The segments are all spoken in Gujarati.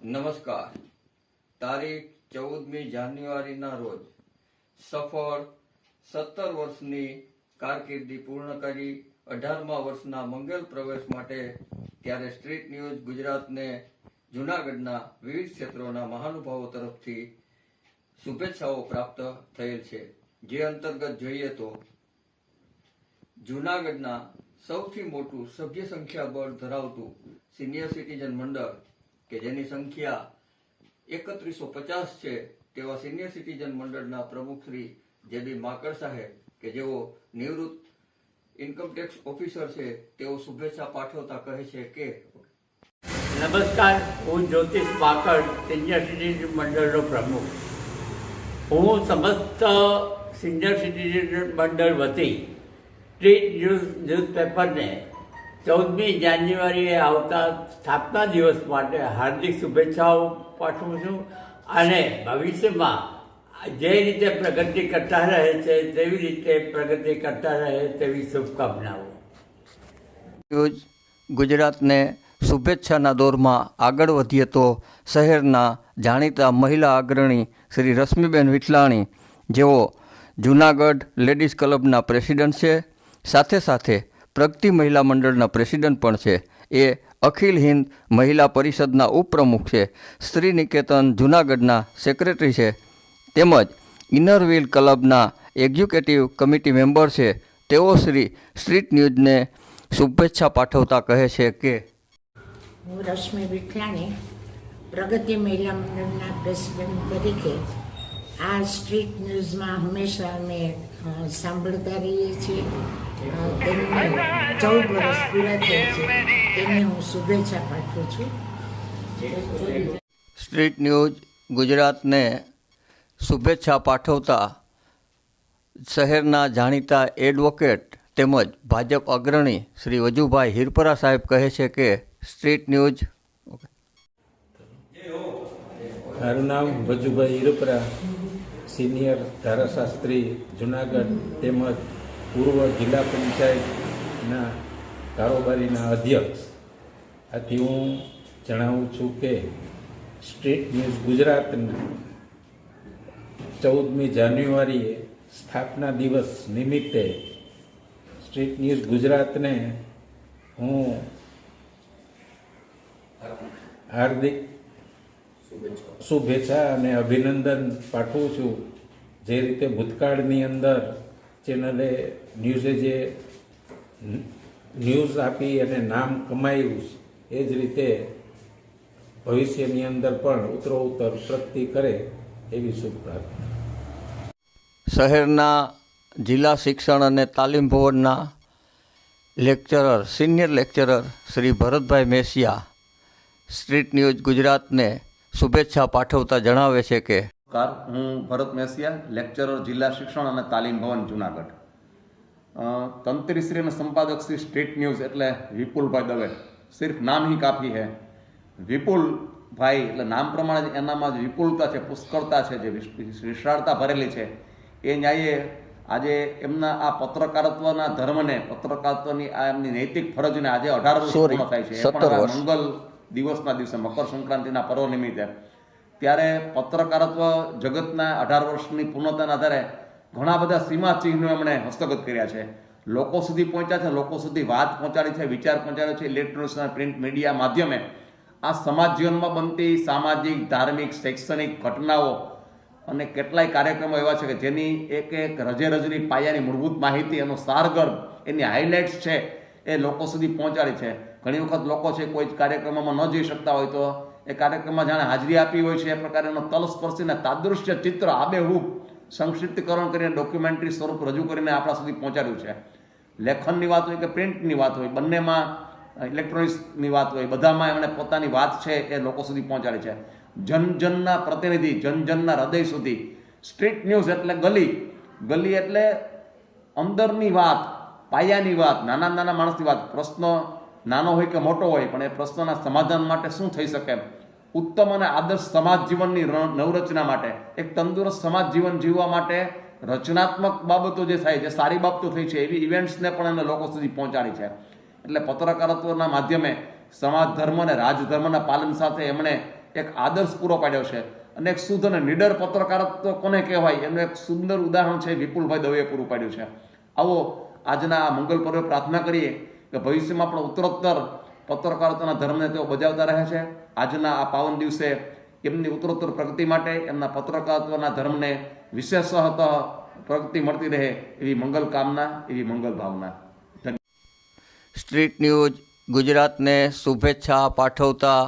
નમસ્કાર. તારીખ 14મી જાન્યુઆરીના રોજ સફળ 17 વર્ષની કારકિર્દી પૂર્ણ કરી 18મા વર્ષના મંગલ પ્રવેશ માટે ત્યારે સ્ટ્રીટ ન્યૂઝ ગુજરાતને જૂનાગઢના વિવિધ ક્ષેત્રોના મહાનુભાવો તરફથી શુભેચ્છાઓ પ્રાપ્ત થયેલ છે. જે અંતર્ગત જોઈએ તો જૂનાગઢના સૌથી મોટું સભ્ય સંખ્યા બળ ધરાવતું સિનિયર સિટીઝન મંડળ કે જેની સંખ્યા 3150 છે તેવા સિનિયર સિટીઝન મંડળના પ્રમુખ શ્રી જે.બી. માકડ સાહેબ કે જેઓ નિવૃત્ત ઇન્કમટેક્સ ઓફિસર છે તેઓ શુભેચ્છા પાઠવતા કહે છે કે નમસ્કાર, હું જ્યોતિષ માકડ, સિનિયર સિટીઝન મંડળનો પ્રમુખ. હું સમસ્ત સિનિયર સિટીઝન મંડળ વતી સ્ટ્રીટ ન્યૂઝપેપરને 14મી જાન્યુઆરીએ આવતા સ્થાપના દિવસ માટે હાર્દિક શુભેચ્છાઓ પાઠવું છું અને ભવિષ્યમાં જે રીતે પ્રગતિ કરતા રહે છે તેવી રીતે પ્રગતિ કરતા રહે તેવી શુભકામનાઓ. ન્યૂઝ ગુજરાતને શુભેચ્છાના દોરમાં આગળ વધીએ તો શહેરના જાણીતા મહિલા અગ્રણી શ્રી રશ્મિબેન વિઠલાણી જેઓ જૂનાગઢ લેડીઝ ક્લબના પ્રેસિડન્ટ છે, સાથે સાથે પ્રગતિ મહિલા મંડળના પ્રેસિડન્ટ પણ છે. એ અખિલ હિન્દ મહિલા પરિષદના ઉપપ્રમુખ છે, સ્ત્રી નિકેતન જૂનાગઢના સેક્રેટરી છે, તેમજ ઇનરવ્હીલ ક્લબના એક્ઝિક્યુટિવ કમિટી મેમ્બર છે. તેઓ સ્ટ્રીટ ન્યૂઝને શુભેચ્છા પાઠવતા કહે છે કે હું રશ્મિ વિઠલાણી, પ્રગતિ મહિલા મંડળના પ્રેસિડેન્ટ તરીકે આ સ્ટ્રીટ ન્યૂઝમાં હંમેશા અમે સાંભળતા રહીએ છીએ. તેમને 14 વર્ષ પૂરા થયા છે તેને હું શુભેચ્છા પાઠવું છું. સ્ટ્રીટ ન્યૂઝ ગુજરાતને શુભેચ્છા પાઠવતા શહેરના જાણીતા એડવોકેટ તેમજ ભાજપ અગ્રણી શ્રી વજુભાઈ હિરપરા સાહેબ કહે છે કે સ્ટ્રીટ ન્યૂઝ મારું નામ વજુભાઈ હિરપરા, સિનિયર ધારાશાસ્ત્રી જુનાગઢ તેમજ પૂર્વ જિલ્લા પંચાયતના કારોબારીના અધ્યક્ષ. આથી હું જણાવું છું કે સ્ટ્રીટ ન્યૂઝ ગુજરાતના 14મી જાન્યુઆરીએ સ્થાપના દિવસ નિમિત્તે સ્ટ્રીટ ન્યૂઝ ગુજરાતને હું હાર્દિક શુભેચ્છા અને અભિનંદન પાઠવું છું. જે રીતે ભૂતકાળની અંદર ચેનલે ન્યૂઝે જે ન્યૂઝ આપી અને નામ કમાયું એ જ રીતે ભવિષ્યની અંદર પણ ઉત્તરોત્તર પ્રગતિ કરે એવી શુભકામના. શહેરના જિલ્લા શિક્ષણ અને તાલીમ ભવનના lecturer senior lecturer Shri Bharatbhai Mesiya street news ગુજરાતને શુભેચ્છા પાઠવતા જણાવે છે કે નમસ્કાર, હું ભરત મેસિયા, લેક્ચરર જિલ્લા શિક્ષણ અને તાલીમ ભવન જુનાગઢ. તંત્રીશ્રી અને સંપાદક શ્રી સ્ટ્રીટ ન્યૂઝ એટલે વિપુલભાઈ દવે, સિર્ફ નામ ही કાફી है. વિપુલભાઈ એટલે નામ પ્રમાણે એનામાં જ વિપુલતા છે, પુષ્કળતા છે, જે વિશાળતા ભરેલી છે. એ ન્યાયે આજે એમના આ પત્રકારત્વના ધર્મને, પત્રકારત્વની આ એમની નૈતિક ફરજને આજે 18 વર્ષ પૂર્ણ થાય છે. એ પણ મંગલ દિવસના દિવસે મકર સંક્રાંતિના પર્વ નિમિત્તે. ત્યારે પત્રકારત્વ જગતના 18 વર્ષની પૂર્ણતાના આધારે ઘણા બધા સીમા ચિહ્નો એમણે હસ્તગત કર્યા છે, લોકો સુધી પહોંચ્યા છે, લોકો સુધી વાત પહોંચાડી છે, વિચાર પહોંચાડ્યો છે. ઇલેક્ટ્રોનિક્સ અને પ્રિન્ટ મીડિયા માધ્યમે આ સમાજ જીવનમાં બનતી સામાજિક, ધાર્મિક, શૈક્ષણિક ઘટનાઓ અને કેટલાય કાર્યક્રમો એવા છે કે જેની એક એક રજે રજની પાયાની મૂળભૂત માહિતી, એનો સારગર્ભ, એની હાઇલાઇટ્સ છે એ લોકો સુધી પહોંચાડી છે. ઘણી વખત લોકો છે કોઈ જ કાર્યક્રમોમાં ન જઈ શકતા હોય તો એ કાર્યક્રમમાં જાણે હાજરી આપી હોય છે એ પ્રકારનો તલસ્પર્શીને તાદૃશ્ય ચિત્ર આબેહૂબ સંક્ષિપ્તકરણ કરીને ડોક્યુમેન્ટરી સ્વરૂપ રજૂ કરીને આપણા સુધી પહોંચાડ્યું છે. લેખનની વાત હોય કે પ્રિન્ટની વાત હોય, બંનેમાં ઇલેક્ટ્રોનિક્સની વાત હોય, બધામાં એમણે પોતાની વાત છે એ લોકો સુધી પહોંચાડી છે. જનજનના પ્રતિનિધિ, જનજનના હૃદય સુધી. સ્ટ્રીટ ન્યૂઝ એટલે ગલી એટલે અંદરની વાત, પાયાની વાત, નાના નાના માણસની વાત. પ્રશ્ન નાનો હોય કે મોટો હોય, પણ એ પ્રશ્નના સમાધાન માટે શું થઈ શકે, ઉત્તમ અને આદર્શ સમાજ જીવનની નવરચના માટે, એક તંદુરસ્ત સમાજ જીવન જીવવા માટે રચનાત્મક બાબતો જે થાય, જે સારી બાબતો થઈ છે એવી ઇવેન્ટ્સને પણ એને લોકો સુધી પહોંચાડી છે. એટલે પત્રકારત્વના માધ્યમે સમાજ ધર્મ અને રાજધર્મના પાલન સાથે એમણે એક આદર્શ પૂરો પાડ્યો છે અને એક શુદ્ધ અને નિડર પત્રકારત્વ કોને કહેવાય એનું એક સુંદર ઉદાહરણ છે વિપુલભાઈ દવેએ પૂરું પાડ્યું છે. આવો આજના આ મંગલ પર્વે પ્રાર્થના કરીએ કે ભવિષ્યમાં પણ ઉત્તરોત્તર પત્રકારત્વના ધર્મને તેઓ બજાવતા રહે છે. આજના આ પાવન દિવસે એમની ઉત્તરોત્તર પ્રગતિ માટે એમના પત્રકારત્વના ધર્મને વિશેષતઃ પ્રગતિ મળતી રહે એવી મંગલ કામના, એવી મંગલ ભાવના. સ્ટ્રીટ ન્યૂઝ ગુજરાતને શુભેચ્છા પાઠવતા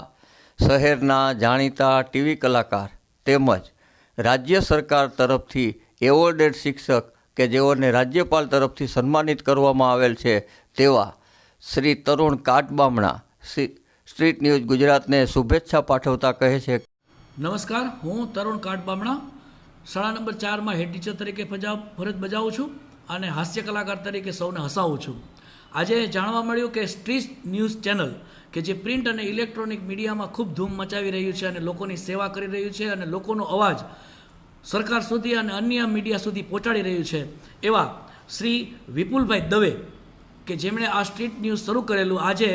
શહેરના જાણીતા ટીવી કલાકાર તેમજ રાજ્ય સરકાર તરફથી એવોર્ડેડ શિક્ષક કે જેઓને રાજ્યપાલ તરફથી સન્માનિત કરવામાં આવેલ છે તેવા શ્રી તરુણ કાટબામણા સ્ટ્રીટ ન્યૂઝ ગુજરાતને શુભેચ્છા પાઠવતા કહે છે. નમસ્કાર, હું તરુણ કાટબામણા શાળા નંબર 4માં હેડ ટીચર તરીકે ફરજ બજાવું છું અને હાસ્ય કલાકાર તરીકે સૌને હસાવું છું. આજે જાણવા મળ્યું કે સ્ટ્રીટ ન્યૂઝ ચેનલ કે જે પ્રિન્ટ અને ઇલેક્ટ્રોનિક મીડિયામાં ખૂબ ધૂમ મચાવી રહ્યું છે અને લોકોની સેવા કરી રહ્યું છે અને લોકોનો અવાજ સરકાર સુધી અને અન્ય મીડિયા સુધી પહોંચાડી રહ્યું છે એવા શ્રી વિપુલભાઈ દવે કે જેમણે આ સ્ટ્રીટ ન્યૂઝ શરૂ કરેલું આજે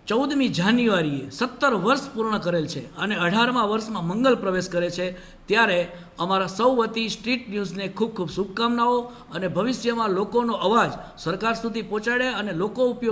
14મી જાન્યુઆરીએ 17 વર્ષ પૂર્ણ કરેલ છે અને 18મા વર્ષમાં મંગલ પ્રવેશ કરે છે. ત્યારે અમારા સૌ વતી સ્ટ્રીટ ન્યૂઝને ખૂબ ખૂબ શુભકામનાઓ અને ભવિષ્યમાં લોકોનો અવાજ સરકાર સુધી પહોંચાડે અને લોકો ઉપયોગ